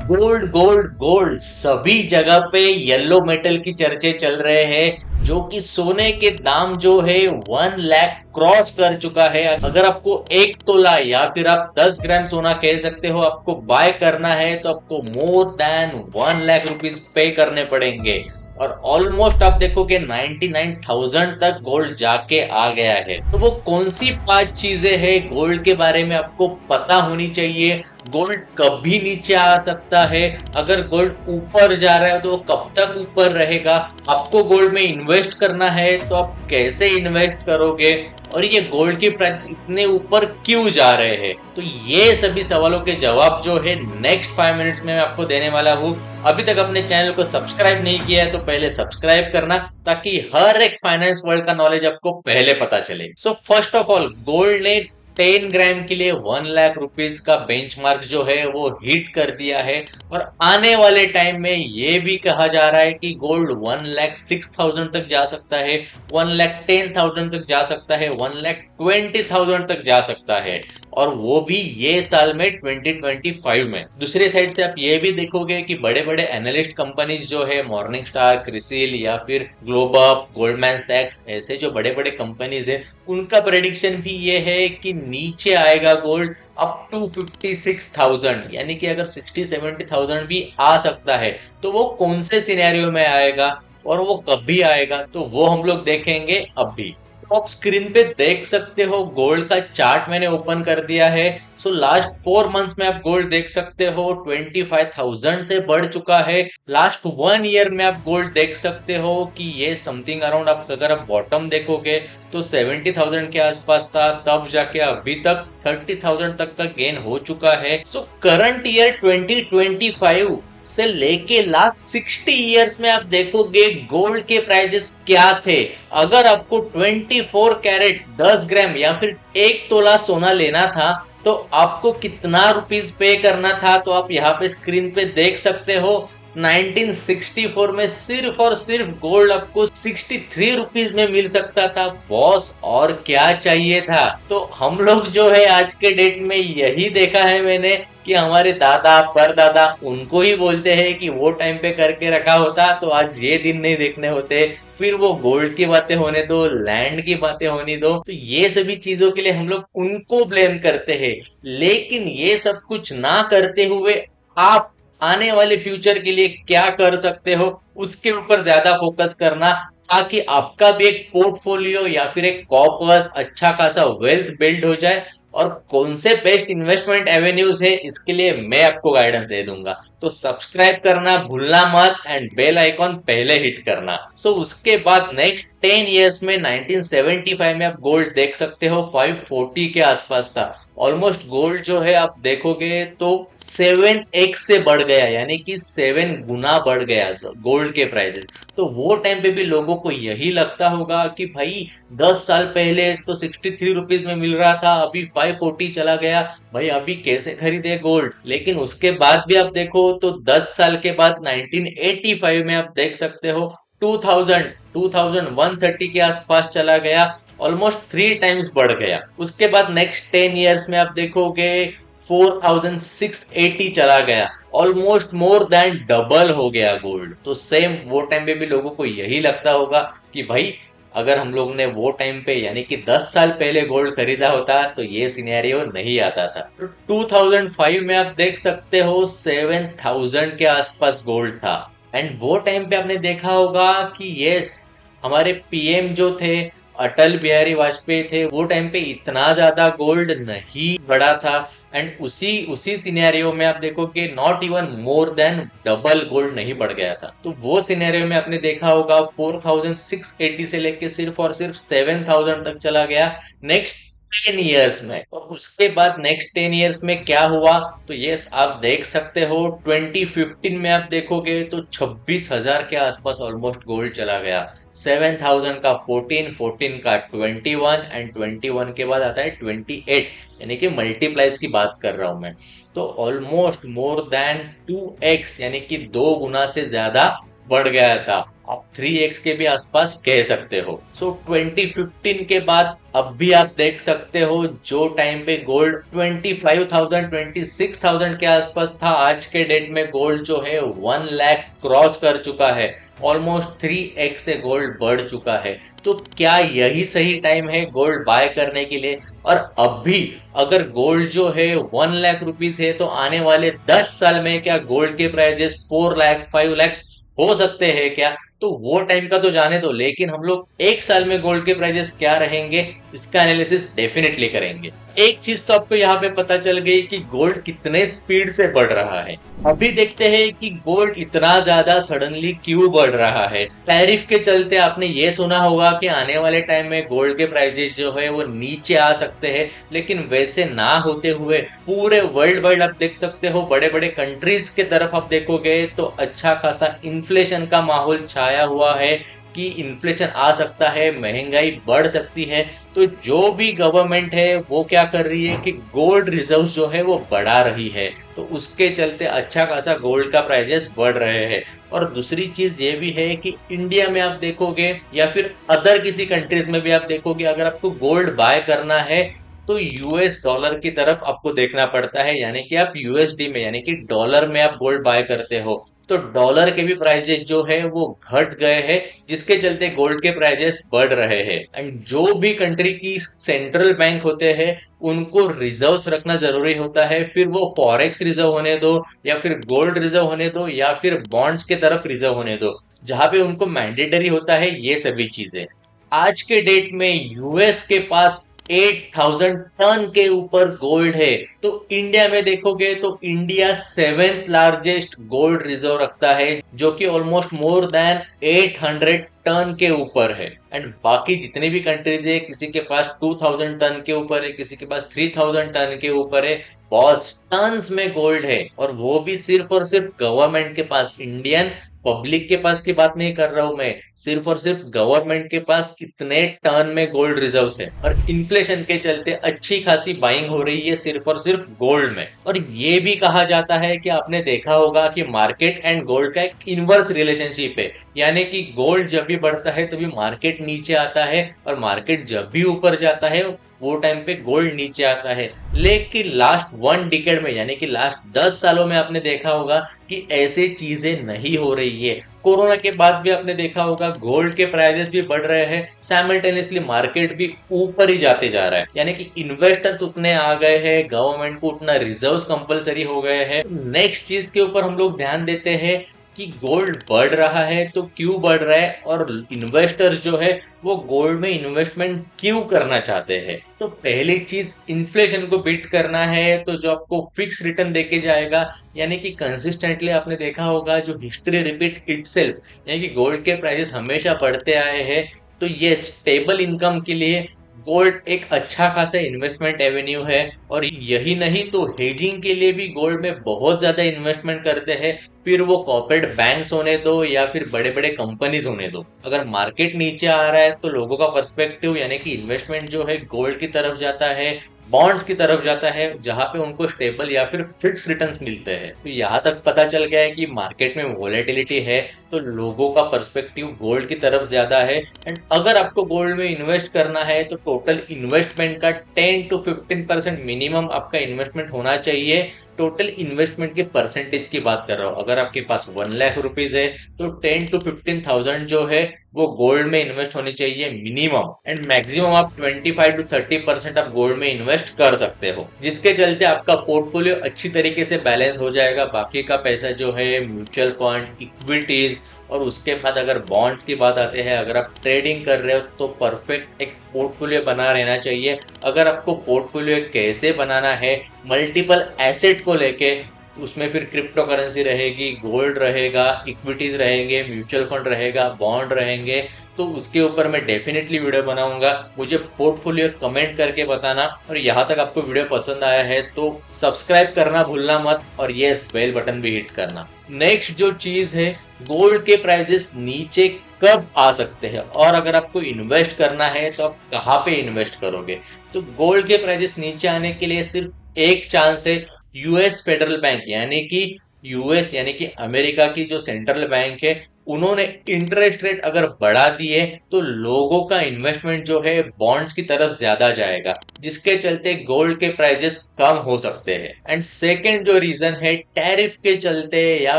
Gold gold gold सभी जगह पे येलो मेटल की चर्चे चल रहे हैं, जो कि सोने के दाम जो है 1 लाख क्रॉस कर चुका है। अगर आपको 1 तोला या फिर आप 10 ग्राम सोना कह सकते हो आपको बाय करना है, तो आपको मोर देन 1 लाख रुपीज पे करने पड़ेंगे। और ऑलमोस्ट आप देखोगे 99,000 तक गोल्ड जाके आ गया है। तो वो कौन सी 5 चीजें हैं गोल्ड के बारे में आपको पता होनी चाहिए। गोल्ड कभी नीचे आ सकता है, अगर गोल्ड ऊपर जा रहा है तो वो कब तक ऊपर रहेगा। आपको गोल्ड में इन्वेस्ट करना है तो आप कैसे इन्वेस्ट करोगे, और ये गोल्ड की प्राइस इतने ऊपर क्यों जा रहे हैं। तो ये सभी सवालों के जवाब जो है नेक्स्ट 5 मिनट्स में मैं आपको देने वाला हूँ। अभी तक अपने चैनल को सब्सक्राइब नहीं किया है तो पहले सब्सक्राइब करना, ताकि हर एक फाइनेंस वर्ल्ड का नॉलेज आपको पहले पता चले। So first of all, gold ने 10 ग्राम के लिए 1 लाख रुपीज का बेंचमार्क जो है वो हिट कर दिया है। और आने वाले टाइम में ये भी कहा जा रहा है कि गोल्ड 1,06,000 तक जा सकता है, 1,10,000 तक जा सकता है, 1,20,000 तक जा सकता है, और वो भी ये साल में 2025 में। दूसरी साइड से आप ये भी देखोगे कि बड़े बड़े एनालिस्ट कंपनीज जो है, मॉर्निंग स्टार, क्रिसिल या फिर ग्लोबल, गोल्डमैन सैक्स, ऐसे जो बड़े बड़े कंपनीज है, उनका प्रेडिक्शन भी ये है कि नीचे आएगा गोल्ड अप टू 56,000, यानी कि अगर 60-70,000 भी आ सकता है, तो वो कौन से सिनेरियो में आएगा और वो कब भी आएगा, तो वो हम लोग देखेंगे अभी। तो आप स्क्रीन पे देख सकते हो गोल्ड का चार्ट मैंने ओपन कर दिया है। सो लास्ट 4 मंथ्स में आप गोल्ड देख सकते हो 25,000 से बढ़ चुका है। लास्ट 1 ईयर में आप गोल्ड देख सकते हो कि ये समथिंग अराउंड, आप अगर आप बॉटम देखोगे तो 70,000 के आसपास था, तब जाके अभी तक 30,000 तक का गेन हो चुका है। सो करंट ईयर 2025 से लेके लास्ट 60 इयर्स में आप देखोगे गोल्ड के प्राइजेस क्या थे। अगर आपको 24 कैरेट 10 ग्राम या फिर 1 तोला सोना लेना था, तो आपको कितना रुपीस पे करना था, तो आप यहाँ पे स्क्रीन पे देख सकते हो। 1964 में सिर्फ और सिर्फ गोल्ड आपको 63 रुपीज में मिल सकता था बॉस, और क्या चाहिए था। तो हम लोग जो है आज के डेट में यही देखा है मैंने, कि हमारे दादा परदादा उनको ही बोलते हैं कि वो टाइम पे करके रखा होता तो आज ये दिन नहीं देखने होते। फिर वो गोल्ड की बातें होने दो, लैंड की बातें होने दो, तो ये सभी चीजों के लिए हम लोग उनको ब्लेम करते हैं। लेकिन ये सब कुछ ना करते हुए आप आने वाले फ्यूचर के लिए क्या कर सकते हो, उसके ऊपर ज्यादा फोकस करना, ताकि आपका भी एक पोर्टफोलियो या फिर एक कॉर्पस, अच्छा खासा वेल्थ बिल्ड हो जाए। और कौन से बेस्ट इन्वेस्टमेंट एवेन्यूज है, इसके लिए मैं आपको गाइडेंस दे दूंगा। तो सब्सक्राइब करना भूलना मत, एंड बेल आइकॉन पहले हिट करना। सो उसके बाद नेक्स्ट 10 इयर्स में 1975 में आप गोल्ड देख सकते हो 540 के आसपास था। ऑलमोस्ट गोल्ड जो है आप देखोगे तो 7x से बढ़ गया, यानी कि 7 गुना बढ़ गया गोल्ड के प्राइजेस। तो वो टाइम पे भी लोगों को यही लगता होगा कि भाई 10 साल पहले तो 63 रुपीज में मिल रहा था, अभी 540 चला गया, भाई अभी कैसे खरीदे गोल्ड। लेकिन उसके बाद भी आप देखो तो 10 साल के बाद 1985 में आप देख सकते हो 2130 के आसपास चला गया, ऑलमोस्ट 3 टाइम्स बढ़ गया। उसके बाद नेक्स्ट 10 इयर्स में आप देखोगे 4680 चला गया, ऑलमोस्ट मोर देन डबल हो गया गोल्ड। तो सेम वो टाइम पे भी लोगों को यही लगता होगा कि भाई अगर हम लोग ने वो टाइम पे यानी कि 10 साल पहले गोल्ड खरीदा होता तो ये सिनेरियो नहीं आता था। तो 2005 में आप देख सकते हो 7000 के आसपास गोल्ड था। एंड वो टाइम पे आपने देखा होगा कि यस, हमारे पीएम जो थे अटल बिहारी वाजपेयी थे, वो टाइम पे इतना ज्यादा गोल्ड नहीं बढ़ा था। एंड उसी उसी सिनेरियो में आप देखोगे not even more than double gold नहीं बढ़ गया था। तो वो सिनेरियो में आपने देखा होगा 4680 से लेके सिर्फ और सिर्फ 7000 तक चला गया नेक्स्ट 10 इयर्स में। और उसके बाद नेक्स्ट 10 इयर्स में क्या हुआ, तो यस आप देख सकते हो 2015 में आप देखोगे तो 26,000 के आसपास ऑलमोस्ट गोल्ड चला गया। 7,000 का 14, 14 का 21, एंड 21 के बाद आता है 28, यानी कि मल्टीप्लाइज की बात कर रहा हूं मैं। तो ऑलमोस्ट मोर देन 2x, यानी कि 2 गुना से ज्यादा बढ़ गया था। आप 3x के भी आसपास कह सकते हो। सो 2015 के बाद अब भी आप देख सकते हो जो टाइम पे गोल्ड 25,000 26,000 के आसपास था, आज के डेट में गोल्ड जो है 1 लाख क्रॉस कर चुका है। ऑलमोस्ट 3x से गोल्ड बढ़ चुका है। तो क्या यही सही टाइम है गोल्ड बाय करने के लिए? और अब भी अगर गोल्ड जो है 1 लाख रुपीज है, तो आने वाले 10 साल में क्या गोल्ड के प्राइजेस 4 लाख 5 लाख हो सकते हैं क्या? तो वो टाइम का तो जाने दो, लेकिन हम लोग 1 साल में गोल्ड के प्राइजेस क्या रहेंगे, इसका एनालिसिस डेफिनेटली करेंगे। एक चीज तो आपको यहाँ पे पता चल गई कि गोल्ड कितने स्पीड से बढ़ रहा है। अभी देखते हैं कि गोल्ड इतना ज्यादा सडनली क्यों बढ़ रहा है। टैरिफ के चलते आपने ये सुना होगा कि आने वाले टाइम में गोल्ड के प्राइजेस जो है वो नीचे आ सकते हैं, लेकिन वैसे ना होते हुए पूरे वर्ल्ड वाइड आप देख सकते हो, बड़े बड़े कंट्रीज के तरफ आप देखोगे तो अच्छा खासा इन्फ्लेशन का माहौल छाया हुआ है कि इन्फ्लेशन आ सकता है, महंगाई बढ़ सकती है। तो जो भी गवर्नमेंट है वो क्या कर रही है कि गोल्ड रिजर्व जो है वो बढ़ा रही है, तो उसके चलते अच्छा खासा गोल्ड का प्राइजेस बढ़ रहे हैं। और दूसरी चीज ये भी है कि इंडिया में आप देखोगे या फिर अदर किसी कंट्रीज में भी आप देखोगे, अगर आपको गोल्ड बाय करना है तो यूएस डॉलर की तरफ आपको देखना पड़ता है, यानी कि आप यूएसडी में यानी कि डॉलर में आप गोल्ड बाय करते हो। तो डॉलर के भी प्राइजेस जो है वो घट गए हैं, जिसके चलते गोल्ड के प्राइजेस बढ़ रहे हैं। एंड जो भी कंट्री की सेंट्रल बैंक होते हैं उनको रिजर्व्स रखना जरूरी होता है, फिर वो फॉरेक्स रिजर्व होने दो या फिर गोल्ड रिजर्व होने दो या फिर बॉन्ड्स के तरफ रिजर्व होने दो, जहां पे उनको मैंडेटरी होता है ये सभी चीजें। आज के डेट में यूएस के पास 8,000 टन के ऊपर गोल्ड है। तो इंडिया में देखोगे तो India 7th largest gold reserve रखता है, जो कि ऑलमोस्ट मोर देन 800 टन के ऊपर है। एंड बाकी जितने भी कंट्रीज है, किसी के पास 2000 टन के ऊपर है, किसी के पास 3000 टन के ऊपर है। बॉस टन्स में गोल्ड है, और वो भी सिर्फ और सिर्फ गवर्नमेंट के पास, इंडियन पब्लिक के पास की बात नहीं कर रहा हूं मैं। सिर्फ और सिर्फ गवर्नमेंट के पास कितने टन में गोल्ड रिजर्व्स है, और इन्फ्लेशन के चलते अच्छी खासी बाइंग हो रही है सिर्फ और सिर्फ गोल्ड में। और ये भी कहा जाता है कि आपने देखा होगा कि मार्केट एंड गोल्ड का एक इनवर्स रिलेशनशिप है, यानी कि गोल्ड जब भी बढ़ता है तभी मार्केट नीचे आता है, और मार्केट जब भी ऊपर जाता है वो टाइम पे गोल्ड नीचे आता है। लेकिन लास्ट 1 डिकेड में यानी कि लास्ट 10 सालों में आपने देखा होगा कि ऐसे चीजें नहीं हो रही है। कोरोना के बाद भी आपने देखा होगा गोल्ड के प्राइसेस भी बढ़ रहे हैं, साइमल्टेनियसली मार्केट भी ऊपर ही जाते जा रहा है, यानी कि इन्वेस्टर्स उतने आ गए हैं, गवर्नमेंट को उतना रिजर्व्स कंपलसरी हो गए हैं। नेक्स्ट चीज के ऊपर हम लोग ध्यान देते हैं कि गोल्ड बढ़ रहा है तो क्यों बढ़ रहा है, और इन्वेस्टर्स जो है वो गोल्ड में इन्वेस्टमेंट क्यों करना चाहते हैं। तो पहली चीज, इन्फ्लेशन को बीट करना है तो जो आपको फिक्स रिटर्न देके जाएगा, यानी कि कंसिस्टेंटली आपने देखा होगा जो हिस्ट्री रिपीट इटसेल्फ, यानी कि गोल्ड के प्राइसेस हमेशा बढ़ते आए हैं। तो ये स्टेबल इनकम के लिए गोल्ड एक अच्छा खासा इन्वेस्टमेंट एवेन्यू है। और यही नहीं तो हेजिंग के लिए भी गोल्ड में बहुत ज्यादा इन्वेस्टमेंट करते हैं, फिर वो कॉर्पोरेट बैंक्स होने दो या फिर बड़े बड़े कंपनीज होने दो। अगर मार्केट नीचे आ रहा है तो लोगों का पर्सपेक्टिव यानी कि इन्वेस्टमेंट जो है गोल्ड की तरफ जाता है, बॉन्ड्स की तरफ जाता है, जहां पे उनको स्टेबल या फिर फिक्स रिटर्न्स मिलते हैं। तो यहाँ तक पता चल गया है कि मार्केट में वोलेटिलिटी है तो लोगों का पर्सपेक्टिव गोल्ड की तरफ ज्यादा है। एंड अगर आपको गोल्ड में इन्वेस्ट करना है तो टोटल इन्वेस्टमेंट का 10 to 15% मिनिमम आपका इन्वेस्टमेंट होना चाहिए। टोटल इन्वेस्टमेंट के परसेंटेज की बात कर रहा हूँ, अगर आपके पास 1 लाख रुपीज है तो 10 to 15,000 जो है वो गोल्ड में इन्वेस्ट होनी चाहिए मिनिमम। एंड मैक्सिमम आप 25 to 30% आप गोल्ड में इन्वेस्ट कर सकते हो, जिसके चलते आपका पोर्टफोलियो अच्छी तरीके से बैलेंस हो जाएगा। बाकी का पैसा जो है म्यूचुअल फंड, इक्विटीज, और उसके बाद अगर बॉन्ड्स की बात आते हैं, अगर आप ट्रेडिंग कर रहे हो तो परफेक्ट एक पोर्टफोलियो बना रहना चाहिए। अगर आपको पोर्टफोलियो कैसे बनाना है, मल्टीपल एसेट को लेके, तो उसमें फिर क्रिप्टो करेंसी रहेगी, गोल्ड रहेगा, इक्विटीज रहेंगे, म्यूचुअल फंड रहेगा, बॉन्ड रहेंगे, तो उसके ऊपर मैं डेफिनेटली वीडियो बनाऊंगा। मुझे पोर्टफोलियो कमेंट करके बताना, और यहाँ तक आपको वीडियो पसंद आया है तो सब्सक्राइब करना भूलना मत, और यस बेल बटन भी हिट करना। नेक्स्ट जो चीज है, गोल्ड के प्राइजेस नीचे कब आ सकते हैं, और अगर आपको इन्वेस्ट करना है तो आप कहाँ पे इन्वेस्ट करोगे। तो गोल्ड के प्राइजेस नीचे आने के लिए सिर्फ एक चांस है, यूएस फेडरल बैंक यानी कि यूएस यानी कि अमेरिका की जो सेंट्रल बैंक है उन्होंने इंटरेस्ट रेट अगर बढ़ा दिए तो लोगों का इन्वेस्टमेंट जो है बॉन्ड्स की तरफ ज्यादा जाएगा, जिसके चलते गोल्ड के प्राइजेस कम हो सकते हैं। एंड सेकंड जो रीजन है टैरिफ के चलते, या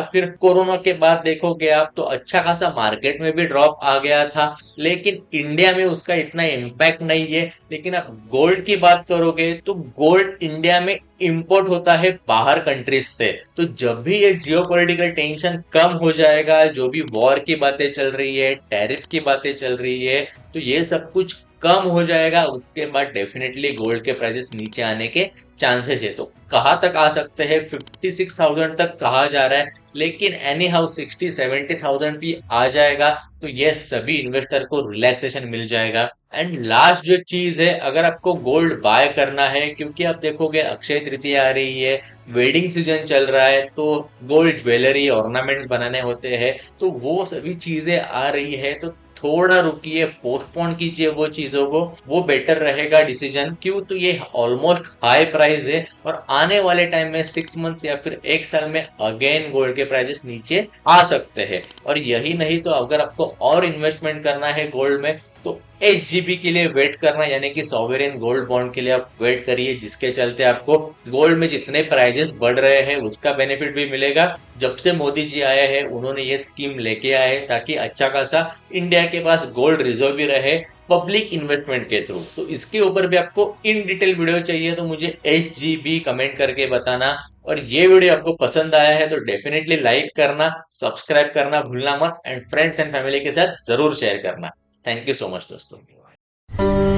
फिर कोरोना के बाद देखोगे आप तो अच्छा खासा मार्केट में भी ड्रॉप आ गया था, लेकिन इंडिया में उसका इतना इम्पैक्ट नहीं है। लेकिन आप गोल्ड की बात करोगे तो गोल्ड इंडिया में इंपोर्ट होता है बाहर कंट्रीज से। तो जब भी ये जियोपॉलिटिकल टेंशन कम हो जाएगा, जो भी वॉर की बातें चल रही है, टैरिफ की बातें चल रही है, तो ये सब कुछ कम हो जाएगा। उसके बाद डेफिनेटली गोल्ड के प्राइसेस नीचे आने के चांसेस है। तो कहाँ तक आ सकते हैं, 56,000 तक कहा जा रहा है, लेकिन एनी हाउ 60-70,000 भी आ जाएगा तो ये सभी इन्वेस्टर को रिलैक्सेशन मिल जाएगा। एंड लास्ट जो चीज है, अगर आपको गोल्ड बाय करना है, क्योंकि आप देखोगे अक्षय तृतीया आ रही है, वेडिंग सीजन चल रहा है, तो गोल्ड ज्वेलरी ऑर्नामेंट्स बनाने होते हैं, तो वो सभी चीजें आ रही है, तो थोड़ा रुकिए, पोस्टपोन कीजिए वो चीजों को, वो बेटर रहेगा डिसीजन। क्यों, तो ये ऑलमोस्ट हाई प्राइस है और आने वाले टाइम में 6 मंथ्स या फिर 1 साल में अगेन गोल्ड के प्राइसेस नीचे आ सकते हैं। और यही नहीं तो अगर आपको और इन्वेस्टमेंट करना है गोल्ड में, तो एसजीबी के लिए वेट करना, यानी कि सॉवरेन गोल्ड बॉन्ड के लिए आप वेट करिए, जिसके चलते आपको गोल्ड में जितने प्राइजेस बढ़ रहे हैं उसका बेनिफिट भी मिलेगा। जब से मोदी जी आए हैं उन्होंने ये स्कीम लेके आए हैं ताकि अच्छा खासा इंडिया के पास गोल्ड रिजर्व भी रहे पब्लिक इन्वेस्टमेंट के थ्रू। तो इसके ऊपर भी आपको इन डिटेल वीडियो चाहिए तो मुझे एसजीबी कमेंट करके बताना। और ये वीडियो आपको पसंद आया है तो डेफिनेटली लाइक करना, सब्सक्राइब करना भूलना मत, एंड फ्रेंड्स एंड फैमिली के साथ जरूर शेयर करना। थैंक यू सो मच दोस्तों।